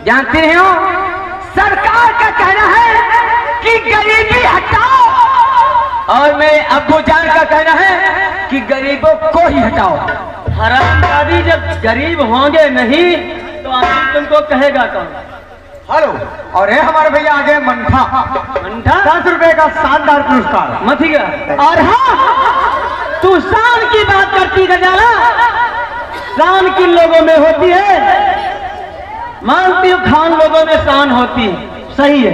जानते हो सरकार का कहना है कि गरीबी हटाओ और मेरे अब्बू जान का कहना है कि गरीबों को ही हटाओ। हरामजादी जब गरीब होंगे नहीं तो आदमी तुमको कहेगा कौन? हेलो, और है हमारे भैया आगे मंठा 10 रुपए का शानदार पुरस्कार मथिगा। और हाँ, तू शान की बात करती गजाला, शान किन लोगों में होती है? मानती हूँ खान लोगों में शान होती है, सही है,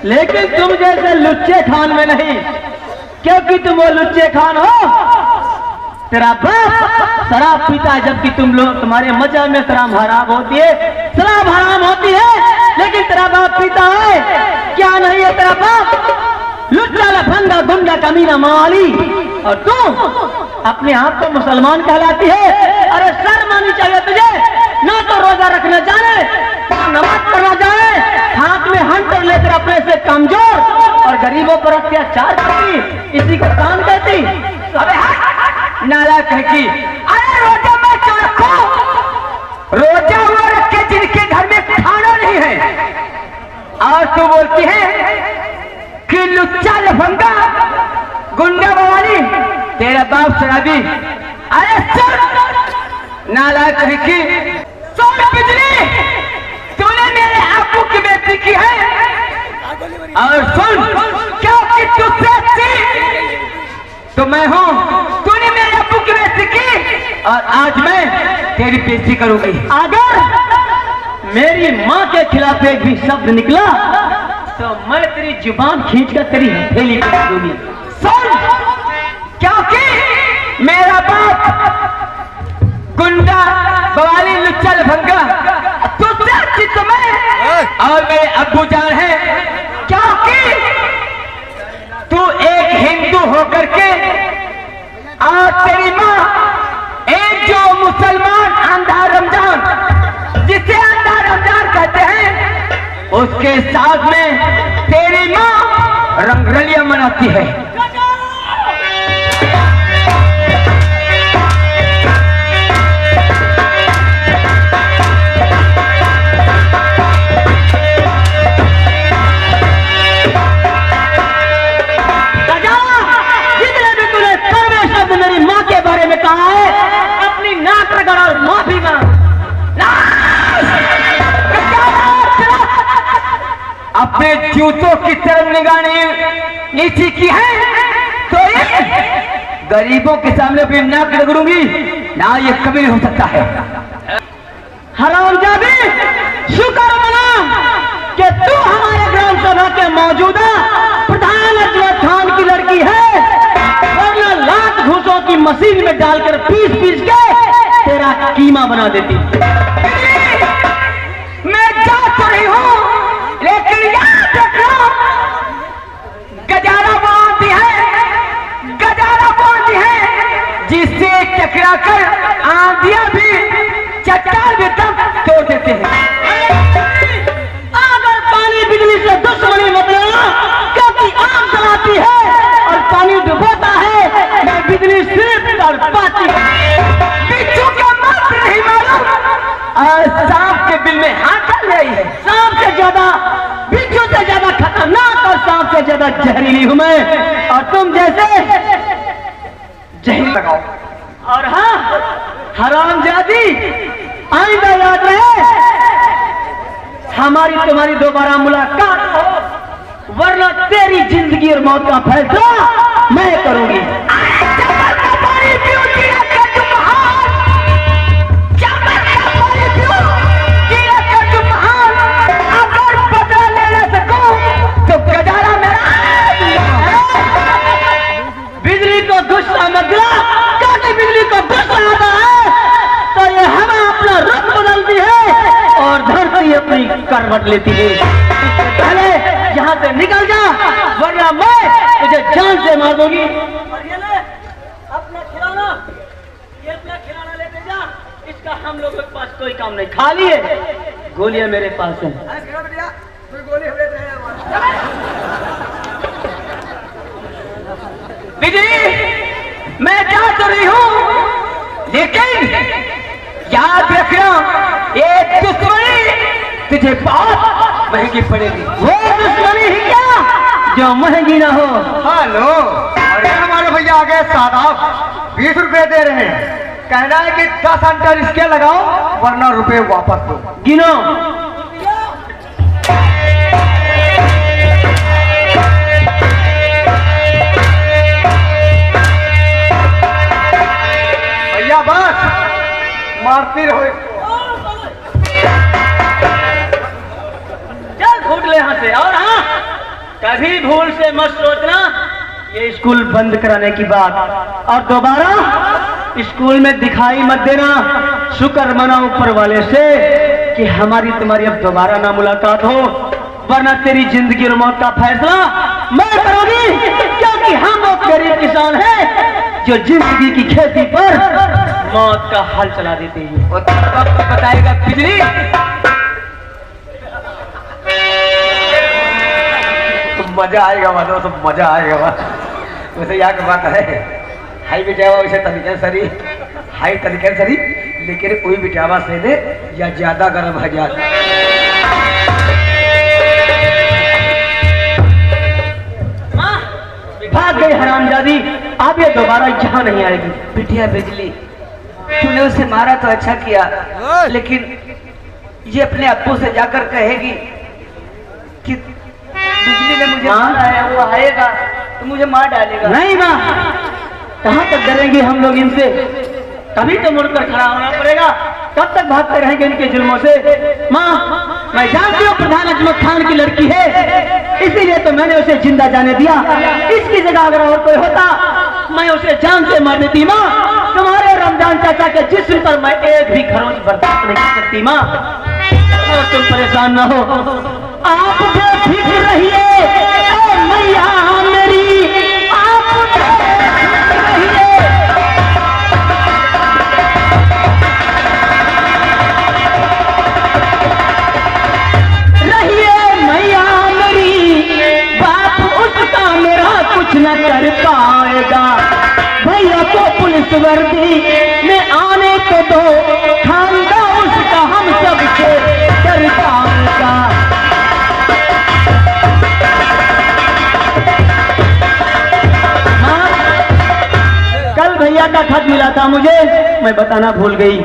लेकिन तुम जैसे लुच्चे खान में नहीं, क्योंकि तुम वो लुच्चे खान हो। तेरा बाप शराब पीता है, जबकि तुम लोग तुम्हारे मजहब में शराब हराम होती है, शराब हराम होती है, लेकिन तेरा बाप पीता है। क्या नहीं है तेरा बाप? लुच्चा लफंगा गुंडा कमीना माली, और तू अपने आप को मुसलमान कहलाती है। अरे शर्म आनी चाहिए तुझे, ना तो रोजा रखना जाने, नमाज पढ़ना जाए, हाथ में हंटर लेकर अपने से कमजोर और गरीबों पर अत्याचार करती, इसी को काम कहती। अबे नालायक है कि अरे रोजा मैं क्यों रखूं? रोजा वो रखे जिनके घर में खाना नहीं है, और तू बोलती है कि लुच्चा लफंगा गुंडा बवाली, तेरा बाप शराबी। अरे सुन नालायक है कि सुन बिजली, तूने मेरे अब्बू की बेइज्जती की है, और सुन क्योंकि तुझसे अच्छी तो मैं हूं, तूने मेरे अब्बू की बेइज्जती की और आज मैं तेरी बेइज्जती करूंगी। अगर मेरी माँ के खिलाफ एक भी शब्द निकला तो मैं तेरी जुबान खींचकर तेरी हथेली काट दूंगी। सुन, क्योंकि मेरा बाप गुंडा बवाली लुच्चा लफंगा तुझसे अच्छी तो मैं और मेरे अब्बू जान है, क्योंकि तू एक हिंदू होकर के और तेरी माँ एक जो मुसलमान अंधा रमजान, जिसे अंधा रमजान कहते हैं, उसके साथ में तेरी माँ रंगरलियां मनाती है। अपने जूतों की तरफ निगाह नीची की है तो ये गरीबों के सामने भी नाक रगड़ूंगी ना, ये कभी हो सकता है। हरामजादी, शुक्र मना कि तू हमारे ग्राम सभा के मौजूदा प्रधान अजमत खान की लड़की है, वरना लाख घूसों की मशीन में डालकर पीस पीस के तेरा कीमा बना देती। मैं जा तो रही हूँ, लेकिन याद रखना गजारा बांधती है जिससे टकरा कर आंधियां भी चट्टान भी तक तोड़ देते हैं। अगर पानी बिजली से दुश्मनी मत लेना, क्योंकि आग जलाती है और पानी डुबोता है, मैं बिजली सिर्फ तड़पाती है। बिच्छू का मंत्र नहीं मालूम, सांप के बिल में हाथ डाल रही है। सांप से ज्यादा, बिच्छू से ज्यादा खतरनाक और सांप से ज्यादा जहरीली हूं मैं, और तुम जैसे जहर लगाओ। और हाँ हरामजादी, आइंदा याद रहे हमारी तुम्हारी दोबारा मुलाकात हो, वरना तेरी जिंदगी और मौत का फैसला मैं करूंगी। बिजली को गुस्सा मत दिला, क्योंकि बिजली को गुस्सा आता है तो ये हवा अपना रुख बदलती है और धरती अपनी करवट लेती है। इससे पहले यहाँ से निकल जा, वरना मैं तुझे जान से मार दूंगी। और ये ले अपना खिलौना, ये अपना खिलौना लेते जा, इसका हम लोगों के पास कोई काम नहीं, खाली है, गोलियां मेरे पास है। बिजली, मैं जा तो रही हूँ, लेकिन याद रखना ये दुश्मनी तुझे बहुत महंगी पड़ेगी। वो दुश्मनी ही क्या जो महंगी ना हो। हेलो, अरे हमारे भैया आ गए साहब, 20 रुपए दे रहे हैं। कहना है कि 10 अंटर इसके लगाओ वरना रुपए वापस दो। गिनो। भैया बस मारती रहो। चल फूट ले यहाँ से। और हाँ, कभी भूल से मत सोचना ये स्कूल बंद कराने की बात, और दोबारा स्कूल में दिखाई मत देना। शुक्र मना ऊपर वाले से कि हमारी तुम्हारी अब दोबारा ना मुलाकात हो, वरना तेरी जिंदगी और मौत का फैसला मैं करूंगी, क्योंकि हम वो गरीब किसान हैं जो जिंदगी की खेती पर मौत का हल चला देते हैं। वो तो बताएगा बिजली। तो मजा आएगा, मतलब तो मजा आएगा। वैसे यहाँ की बात है, हाई बिटावा वैसे तरीके सरी, हाई तरीके सरी, लेकिन कोई बिटावा से दे या ज्यादा गर्म है ज्यादा। भाग गई हरामजादी, अब ये दोबारा यहाँ नहीं आएगी। बिटिया बिजली, तूने उसे मारा तो अच्छा किया, लेकिन ये अपने अब्बू से जाकर कहेगी कि बिजली ने मुझे मारा है, वो आएगा तो मुझे मार डालेगा। नहीं माँ, कहाँ तक डरेंगे हम लोग इनसे? कभी तो मुड़कर खड़ा होना पड़ेगा। कब तक भागते रहेंगे इनके जुल्मों से? माँ, मैं जानती हूँ प्रधान अजमत खान की लड़की है, इसीलिए तो मैंने उसे जिंदा जाने दिया। इसकी जगह अगर और कोई होता मैं उसे जान से मार देती। माँ, तुम्हारे रमजान चाचा के जिस्म पर मैं एक भी खरोंच बर्दाश्त नहीं कर सकती। माँ, और तुम परेशान ना हो, आप बेफिक्र रहिए मैया मेरी, आप रहिए। मैया मेरी, बाप उसका मेरा कुछ न कर पाएगा। भैया को पुलिस वर्दी में आने को दो, खानदा उसका हम सबसे डर जाएगा। कल भैया का खत मिला था मुझे, मैं बताना भूल गई।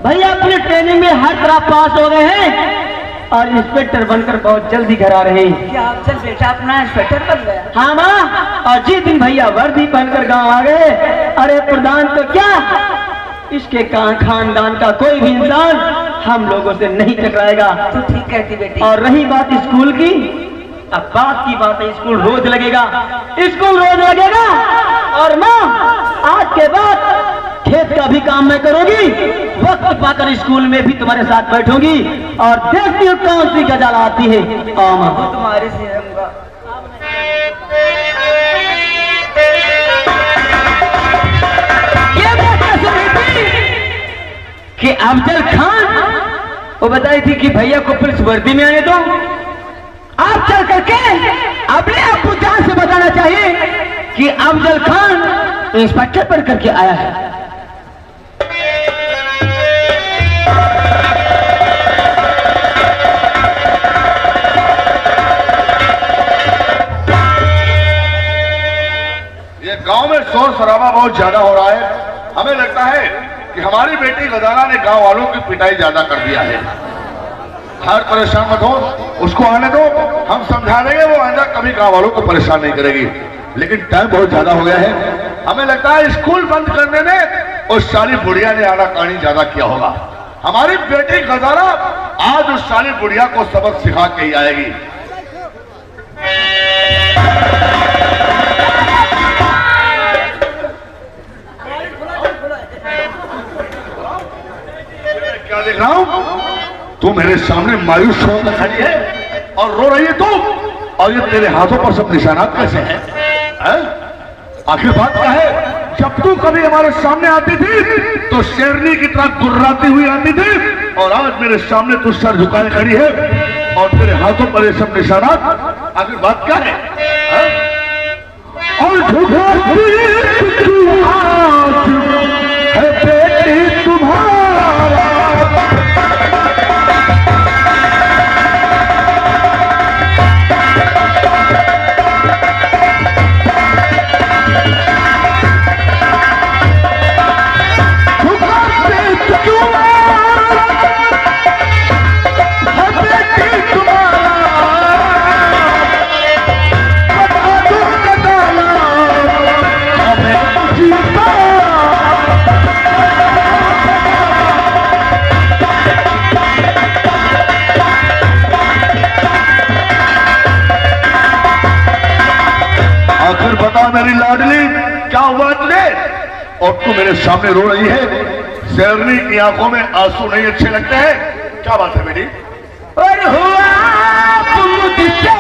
भैया अपनी ट्रेनिंग में हर तरह पास हो गए हैं और इंस्पेक्टर बनकर बहुत जल्दी घर आ रहे हैं। क्या आप चल बेटा अपना इंस्पेक्टर बन गया? हाँ माँ, और जिस दिन भैया वर्दी पहनकर गांव आ गए, अरे प्रधान तो क्या, इसके खानदान का कोई भी इंसान हम लोगों से नहीं टकराएगा। तो ठीक कहती बेटी। और रही बात स्कूल की, अब बात की बात है, स्कूल रोज लगेगा, स्कूल रोज लगेगा। और माँ, आज के बाद खेत का भी काम मैं करूंगी, वक्त पाकर स्कूल में भी तुम्हारे साथ बैठूंगी और देखती हूँ कौन सी गजल आती है। वो तुम्हारे से रहूंगा। ये बात कैसे हुई थी कि अफजल खान वो बताई थी कि भैया को पुलिस वर्दी में आने दो। आप चल करके अपने आपको जान से बताना चाहिए कि अफजल खान इंस्पेक्टर बन करके आया है। गांव में शोर शराबा बहुत ज्यादा हो रहा है। हमें लगता है कि हमारी बेटी गजाला ने गांव वालों की पिटाई ज्यादा कर दिया है। हर परेशान मत हो, उसको आने दो, हम समझा देंगे, वो आइंदा कभी गांव वालों को परेशान नहीं करेगी। लेकिन टाइम बहुत ज्यादा हो गया है, हमें लगता है स्कूल बंद करने में उस साली बुढ़िया ने आनाकानी ज्यादा किया होगा। हमारी बेटी गजाला आज उस साली बुढ़िया को सबक सिखा के ही आएगी। क्या देख रहा हूं? तू मेरे सामने मायूस होकर खड़ी है और रो रही है तू, और ये तेरे हाथों पर सब निशानात कैसे हैं? आखिर बात क्या है? जब तू कभी हमारे सामने आती थी तो शेरनी की तरह गुर्राती हुई आती थी, और आज मेरे सामने तू सर झुकाए खड़ी है और तेरे हाथों पर ये सब निशानात। आखिर बात क्या है? और झुकाती हाथ है बेटी तुम्हारा, मेरी लाडली, क्या हुआ तुझे? और तू मेरे सामने रो रही है। शेरनी की आंखों में आंसू नहीं अच्छे लगते हैं। क्या बात है बेटी? और हुआ मुझसे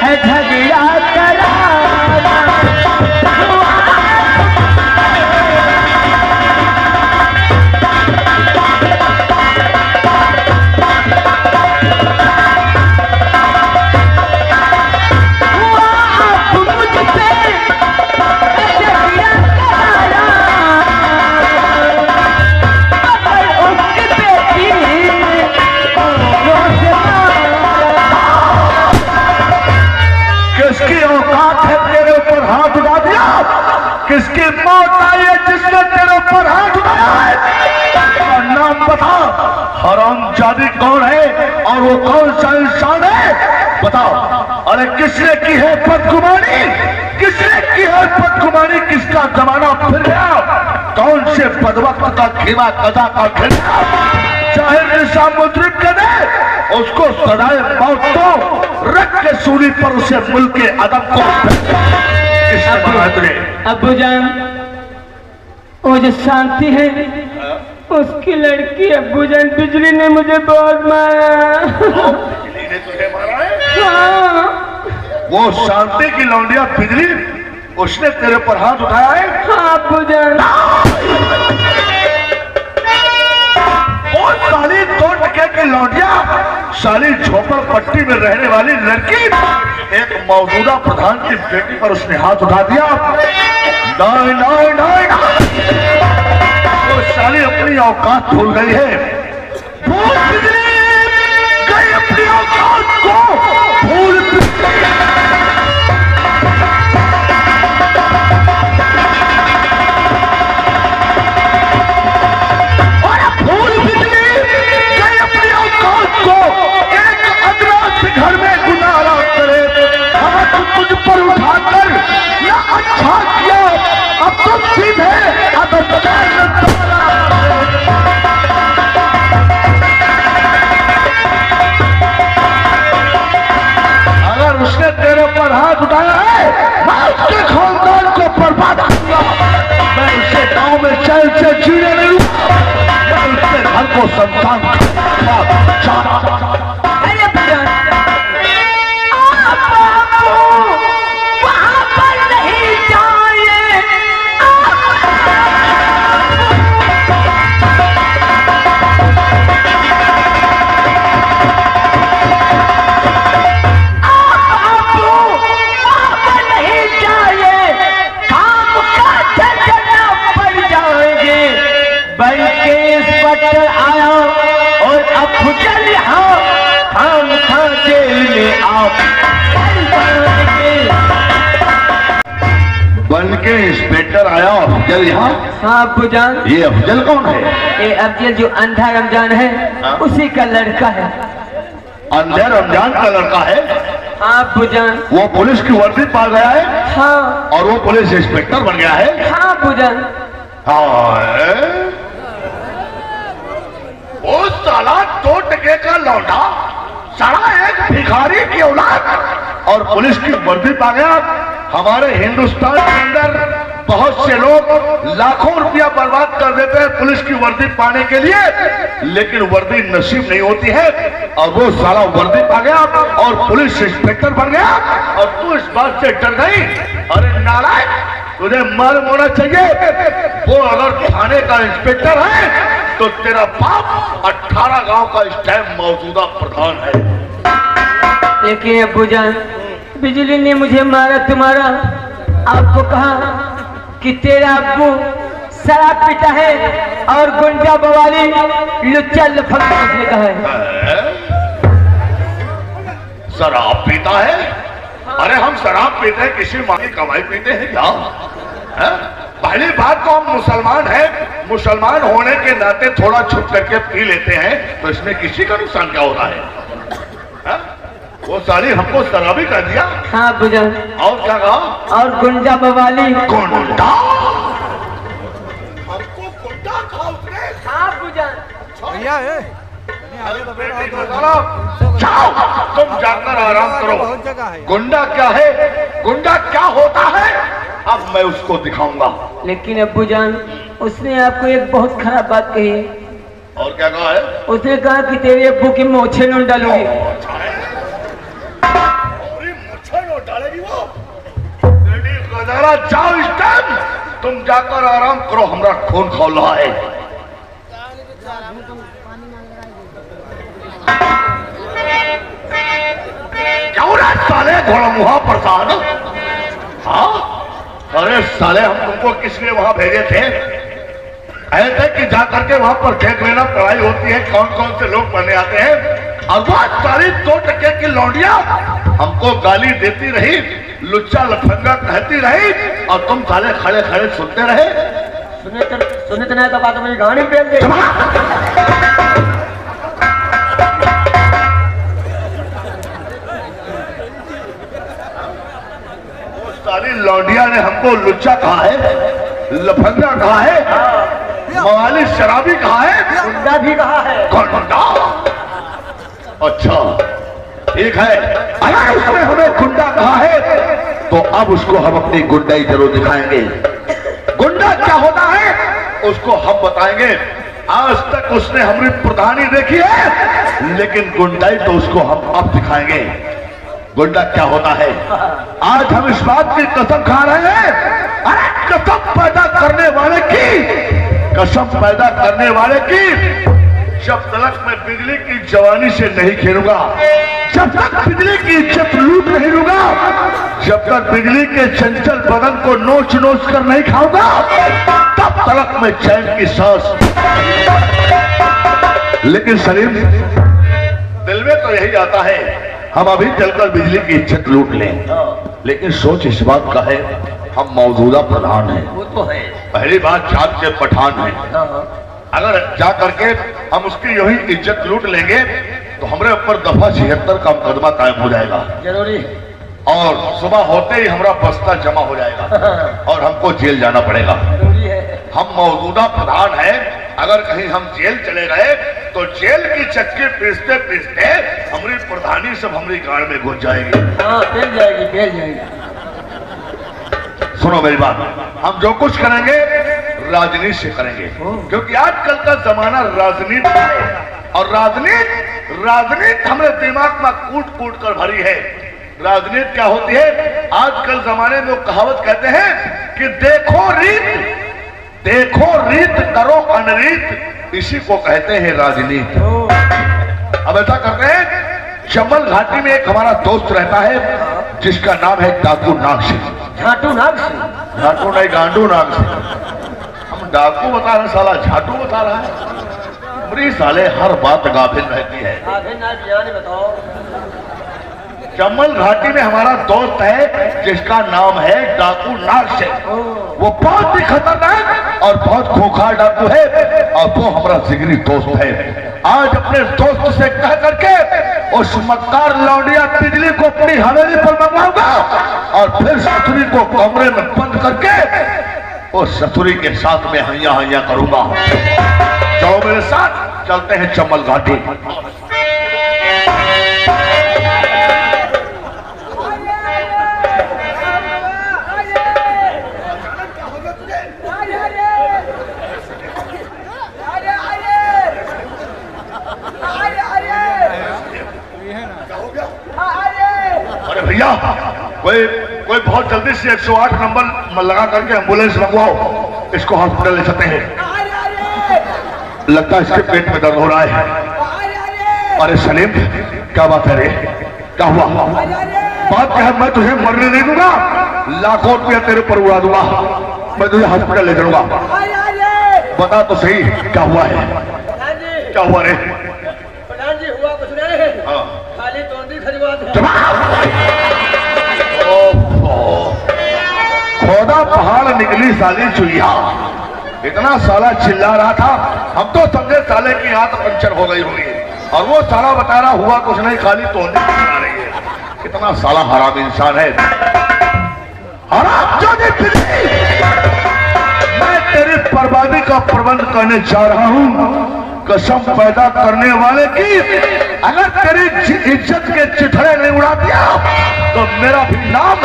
है झगड़ा करारा, किसकी मौत आई है जिसने तेरे ऊपर हाथ उठाया है? उसका नाम बता। हरामजादी कौन है और वो कौन सा इंसान है? बताओ। अरे किसने की है बदगुमानी? किसने की है बदगुमानी? किसका जमाना फिर गया? कौन से बदवक्त का खीमा कदा का खिला? चाहे निशा मुद्रिक कर दे, उसको सदाए मौत तो रख के सूली पर उसे मुल्क के अदब को अब्बू जान, वो जो शांति है उसकी लड़की अब्बू जान, बिजली ने मुझे बहुत मारा। बिजली ने तुझे मारा है? हाँ। वो शांति की लौंडिया बिजली, उसने तेरे पर हाथ उठाया है? हाँ अब्बू जान। वो साली दो टके की लौंडिया, साली झोपड़पट्टी में रहने वाली लड़की, एक मौजूदा प्रधान की बेटी पर उसने हाथ उठा दिया। नहीं नहीं नहीं, वो साली अपनी औकात भूल गई है। भूल गई अपनी औकात को, भूल घर में गुजारा करे, हाथ तुझ पर उठाकर या अच्छा किया, अब तो सीधे अगर उसने तेरे पर हाथ उठाया है, मैं उसके खानदान को बर्बाद करूंगा। मैं उसके गांव में चैन से जीने नहीं दूंगा। मैं उसके घर को संतान बन के इंस्पेक्टर आया अफजल यहाँ। हाँ अब्बू जान। ये अफजल कौन है? ये अफजल जो अंधा रमजान है, हाँ? उसी का लड़का है। अंधे रमजान का लड़का है? हाँ अब्बू जान। वो पुलिस की वर्दी पा गया है? हाँ। और वो पुलिस इंस्पेक्टर बन गया है? हाँ अब्बू जान। हाँ। वो साला 2 टके का लौंडा, साला एक भिखारी की औलाद और पुलिस की वर्दी पा गया। हमारे हिंदुस्तान के अंदर बहुत से लोग लाखों रुपया बर्बाद कर देते हैं पुलिस की वर्दी पाने के लिए, लेकिन वर्दी नसीब नहीं होती है। और वो साला वर्दी पा गया और पुलिस इंस्पेक्टर बन गया, और तू इस बात से डर गई? अरे नालायक, तुझे मालूम होना चाहिए, वो अगर थाने का इंस्पेक्टर है तो तेरा बाप 18 गांव का इस टाइम मौजूदा प्रधान है। लेकिन अब्बू जान, बिजली ने मुझे मारा, तुम्हारा आपको कहा कि तेरा अब्बू शराब पीता है और गुंडा बवाली लुच्चा लफंगा उसने कहा है। शराब पीता है? अरे हम शराब पीते हैं, किसी माँ की कमाई पीते हैं क्या? है? पहली बात तो हम मुसलमान हैं, मुसलमान होने के नाते थोड़ा छुप करके पी लेते हैं, तो इसमें किसी का नुकसान क्या हो रहा है? वो साली हमको शराबी कर दिया। हाँ बुझा। और क्या कहा? और गुंडा बवाली। गुंडा? हमको गुंडा कहा उसने? हाँ बुझा। भैया है जाओ, तुम जाकर आराम करो। बहुत जगह है। गुंडा क्या है गुंडा क्या होता है अब मैं उसको दिखाऊंगा। लेकिन अब्बू जान, उसने आपको एक बहुत खराब बात कही है। और क्या कहा है? उसने कहा कि तेरे अब्बू की मोछे न डालूंगी। डालेगी वो? गदारा, जाओ इस टाइम, तुम जाकर आराम करो, हमारा खून खौला है। क्यों रे साले घोड़ा मुहा प्रसाद? हाँ, अरे साले हम तुमको किस लिए वहां भेजे थे? ऐसे कि जा करके वहां पर देख लेना, पढ़ाई होती है, कौन कौन से लोग पढ़ने आते हैं। और वो सारी 2 टके की लौंडिया हमको गाली देती रही, लुच्चा लफंगा कहती रही, और तुम साले खड़े खड़े सुनते रहे। सुने तो नहीं तो बात मेरी गाड़ी पे दे। वो सारी लौंडिया ने हमको लुच्चा कहा है, लफंगा कहा है, मवाली शराबी कहा है, गुंडा भी कहा है। गुंडा? अच्छा ठीक है, अगर उसने हमें गुंडा कहा है तो अब उसको हम अपनी गुंडाई जरूर दिखाएंगे। गुंडा क्या होता है उसको हम बताएंगे। आज तक उसने हमारी प्रधानी देखी है, लेकिन गुंडाई तो उसको हम अब दिखाएंगे। गुंडा क्या होता है आज हम इस बात की कसम खा रहे हैं। अरे कसम पैदा करने वाले की, कसम पैदा करने वाले की, जब तक मैं बिजली की जवानी से नहीं खेलूंगा, जब तक बिजली की इज्जत लूट नहीं लूंगा, जब तक बिजली के चंचल बदन को नोच नोच कर नहीं खाऊंगा, तब तक मैं चैन की सांस। लेकिन सलीम, दिल में तो यही आता है हम अभी चलकर बिजली की इज्जत लूट लें, लेकिन सोच इस बात का है हम मौजूदा प्रधान हैं। वो तो है। पहली बात जात के पठान हैं। अगर जा करके हम उसकी यही इज्जत लूट लेंगे तो हमारे ऊपर दफा 76 का मुकदमा कायम हो जाएगा जरूरी है, और सुबह होते ही हमारा बस्ता जमा हो जाएगा और हमको जेल जाना पड़ेगा। जरूरी है। हम मौजूदा प्रधान हैं, अगर कहीं हम जेल चले गए तो जेल की चक्की पीसते पीसते हमारी प्रधानी सब हमारी गाड़ में घुस जाएगी। हाँ, फैल जाएगी, फैल जाएगी। सुनो मेरी बात, हम जो कुछ करेंगे राजनीति से करेंगे, क्योंकि आजकल का जमाना राजनीति का है, और राजनीति हमारे दिमाग में कूट कूट कर भरी है। राजनीति क्या होती है? आजकल जमाने में वो कहावत कहते हैं कि देखो रीत करो अनरीत, इसी को कहते हैं राजनीति। अब ऐसा करते हैं, चंबल घाटी में एक हमारा दोस्त रहता है जिसका नाम है डाकू नाग सिंह। झाटू नाग सिंह? झाटू नहीं, गांडू नाग सिंह। हम डाकू बता रहे, साला झाटू बता रहा है। बड़ी साले हर बात गाफिल रहती है। बताओ। चंबल घाटी में हमारा दोस्त है जिसका नाम है डाकू नाग सिंह। वो बहुत ही खतरनाक और बहुत खूंखार डाकू है, और वो हमारा जिगरी दोस्त है। आज अपने दोस्त से कह करके उस मक्कार लौंडिया बिजली को अपनी हवेली पर मंगवाऊंगा, और फिर ससुरी को कमरे में बंद करके उस ससुरी के साथ में हैया हैया करूंगा। जाओ मेरे साथ, चलते हैं चंबल घाटी। अरे भैया, कोई बहुत जल्दी से 108 नंबर लगा करके एम्बुलेंस मंगवाओ, इसको हॉस्पिटल ले सकते हैं। लगता है इसके पेट में दर्द हो रहा है। अरे सलीम, क्या बात है रे? क्या हुआ? बात क्या है? मैं तुझे मरने नहीं दूंगा, लाखों रुपया तेरे पर उड़ा दूंगा, मैं तुझे हॉस्पिटल ले जाऊंगा। बता तो सही, क्या हुआ है? क्या हुआ रे? प्रधान जी, हुआ कुछ नहीं है, खाली तोंदी खजवा दो। खोदा पहाड़ निकली साली चुहिया। इतना साला चिल्ला रहा था, हम तो समझे साले की हाथ पंचर हो गई होगी, और वो साला बता रहा हुआ कुछ नहीं, खाली तोंदी खजवा रही है। कितना साला हराम इंसान है। हराम जो मैं तेरी बर्बादी का प्रबंध करने जा रहा हूँ। कसम पैदा करने वाले की, अगर तेरी इज्जत के चिथड़े नहीं उड़ा दिया तो मेरा भी नाम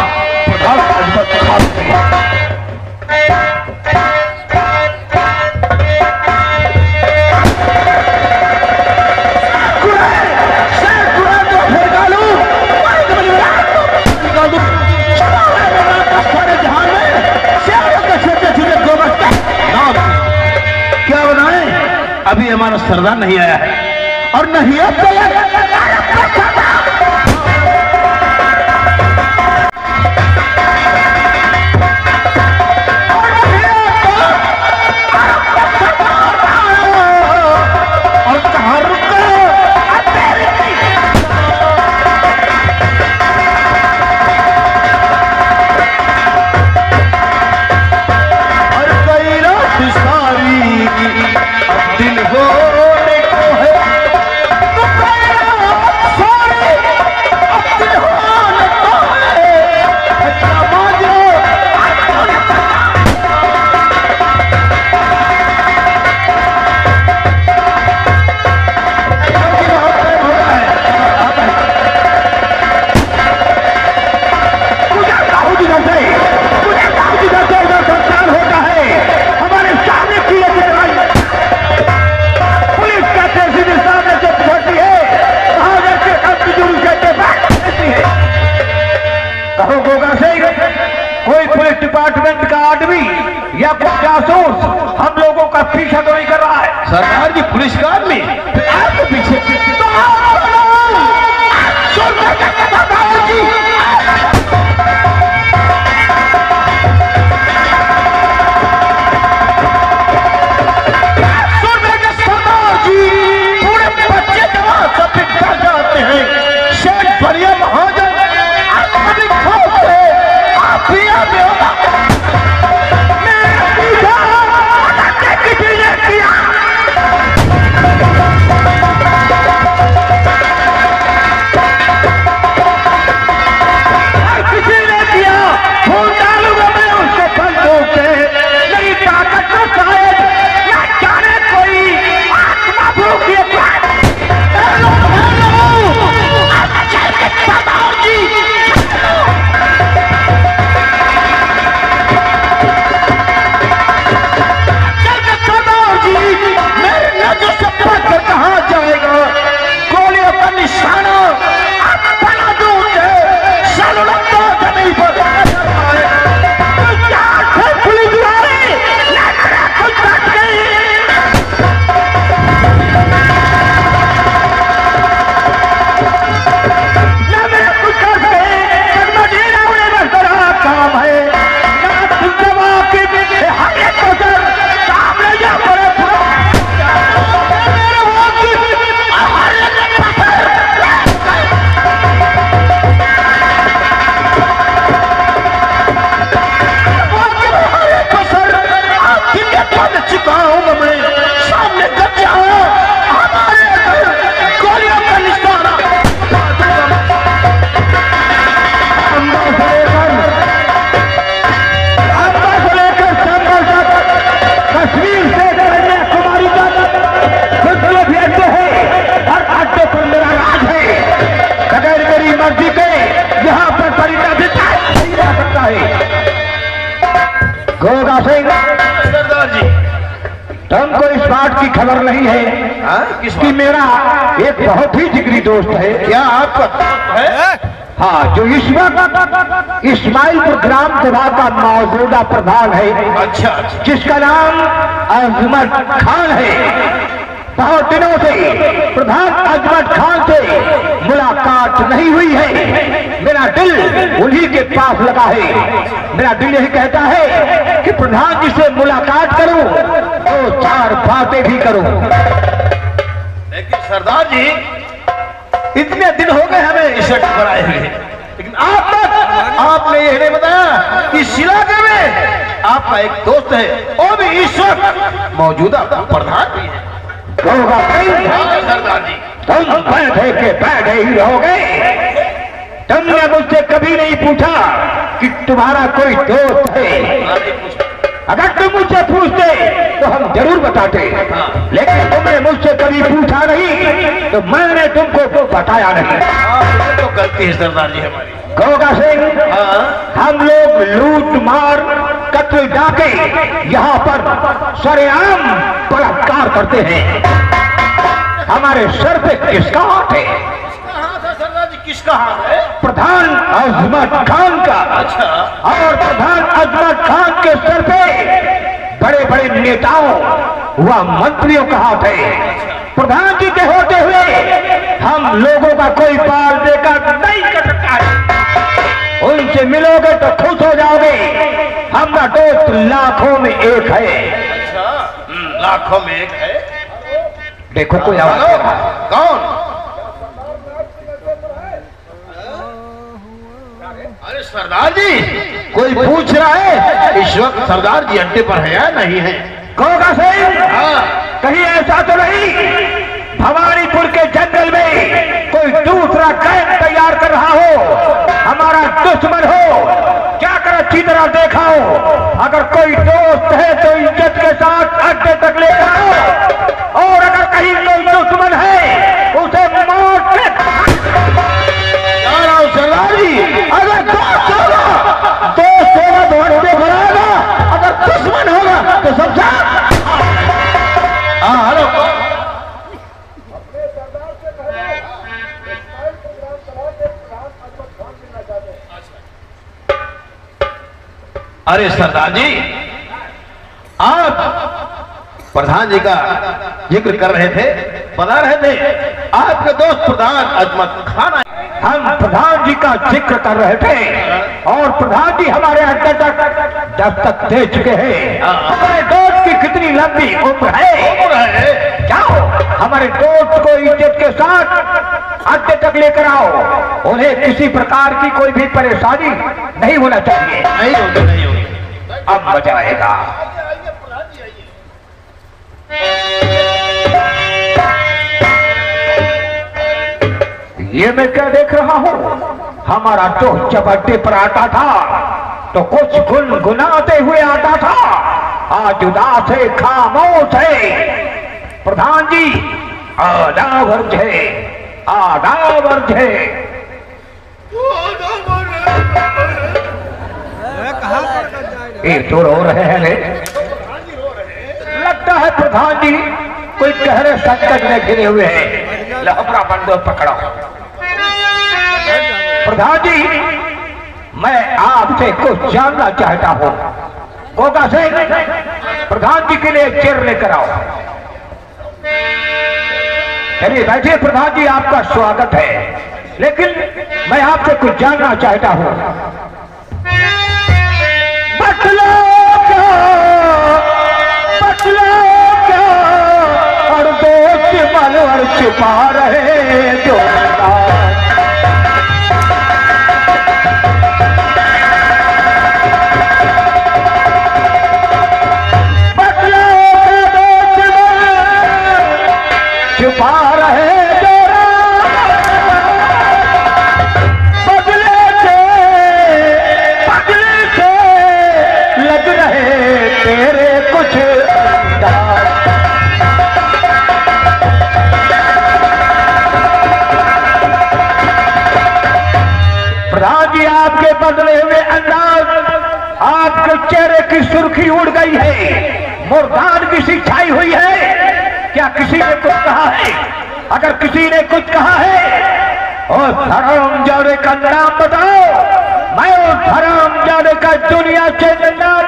सरदार नहीं आया है और नहीं अब डिपार्टमेंट का आदमी या कोई जासूस हम लोगों का पीछा तो नहीं कर रहा है। सरकार की पुलिस का आदमी आपके पीछे पूरे बच्चे जवान सब जाते हैं। शेख बढ़िया महाजन सरदार जी तुमको इस बात की खबर नहीं है कि मेरा एक बहुत ही जिगरी दोस्त है। क्या आपका है? हाँ, जो इस वक्त इस्माइलपुर ग्राम सभा का मौजूदा प्रधान है। अच्छा, जिसका नाम अजमत खान है। बहुत दिनों से प्रधान अजमत खान से मुलाकात नहीं हुई है। मेरा दिल उन्हीं के पास लगा है। मेरा दिल यही कहता है कि प्रधान जी से मुलाकात करूं तो चार बातें भी करूं। लेकिन सरदार जी इतने दिन हो गए हमें इस शर्ट बनाए हुए, लेकिन आप तक आपने यह नहीं बताया कि इस इलाके में आपका एक दोस्त है और भी इस वक्त मौजूदा प्रधान भी है। सरदार जी तुम बैठे के बैठे ही रहोगे। तुमने मुझसे कभी नहीं पूछा कि तुम्हारा कोई दोस्त है। अगर तुम मुझसे पूछते तो हम जरूर बताते, लेकिन तुमने मुझसे कभी पूछा नहीं तो मैंने तुमको बताया नहीं। तो गलती है सरदार जी हमारी। गोगा सिंह, हम लोग लूट मार कत्ल डाके यहाँ पर सरेआम बलात्कार करते हैं। हमारे सर पे किसका हाथ है? सरदार जी किसका हाथ है? प्रधान अजमत खान का। अच्छा। और प्रधान अजमत खान के सर पे बड़े बड़े नेताओं वह मंत्रियों का हाथ है। प्रधान जी के होते हुए हम लोगों का कोई पाल देकर नहीं कर सकता है। उनसे मिलोगे तो खुश हो जाओगे। हमारा दोस्त लाखों में एक है। लाखों में एक है। देखो कोई आवाज हेलो, दे रहा है। कौन? अरे सरदार जी, कोई पूछ रहा है इस वक्त सरदार जी अड्डे पर है या नहीं है? गोगा सिंह, हाँ, कहीं ऐसा तो नहीं भवानीपुर के जंगल में कोई दूसरा कैंप तैयार कर रहा हो, हमारा दुश्मन हो? क्या कर अच्छी तरह देखा हो। अगर कोई दोस्त है तो इज्जत के साथ अड्डे तक ले जाओ, और अगर कहीं कोई दुश्मन है उसे मौत के सरदार जी। अगर दोस्त होगा तो अड्डे पर आएगा, अगर दुश्मन होगा तो सब हाँ, हेलो। अरे सरदार जी, आप प्रधान जी का जिक्र कर रहे थे, बता रहे थे आपके दोस्त प्रधान अजमत खान आए। हम प्रधान जी का जिक्र कर रहे थे और प्रधान जी हमारे अड्डे तक दस्तक दे चुके हैं। हमारे दोस्त की कितनी लंबी उम्र है। जाओ हमारे दोस्त को इज्जत के साथ अड्डे तक लेकर आओ। उन्हें किसी प्रकार की कोई भी परेशानी नहीं होना चाहिए। नहीं होगी, नहीं होगी। अब मजा आएगा। ये मैं क्या देख रहा हूँ? हमारा दोस्त जब अड्डे पर आता था तो कुछ गुनगुनाते हुए आता था, आज उदास है, खामोश है। प्रधान जी आदाब अर्ज है, आदाब अर्ज है। ये तो रो रहे हैं रे। लगता है प्रधान जी कोई गहरे संकट में घिरे हुए हैं। लहबरा बंदो पकड़ो। प्रधान जी, मैं आपसे कुछ जानना चाहता हूँ। गोगा से प्रधान जी के लिए चेयर लेकर आओ। चलिए बैठिए प्रधान जी, आपका स्वागत है। लेकिन मैं आपसे कुछ जानना चाहता हूँ। बतलो क्या और दोस्त मनवर छुपा रहे जो छुपा रहे जो बदले से लग रहे तेरे कुछ प्रधान जी, आपके बदले हुए अंदाज, आपके चेहरे की सुर्खी उड़ गई है, मुर्दान की सी छाई हुई है। क्या किसी ने कुछ कहा है? अगर किसी ने कुछ कहा है और हरामजादे का नाम बताओ, मैं उस हरामजादे का दुनिया से नाम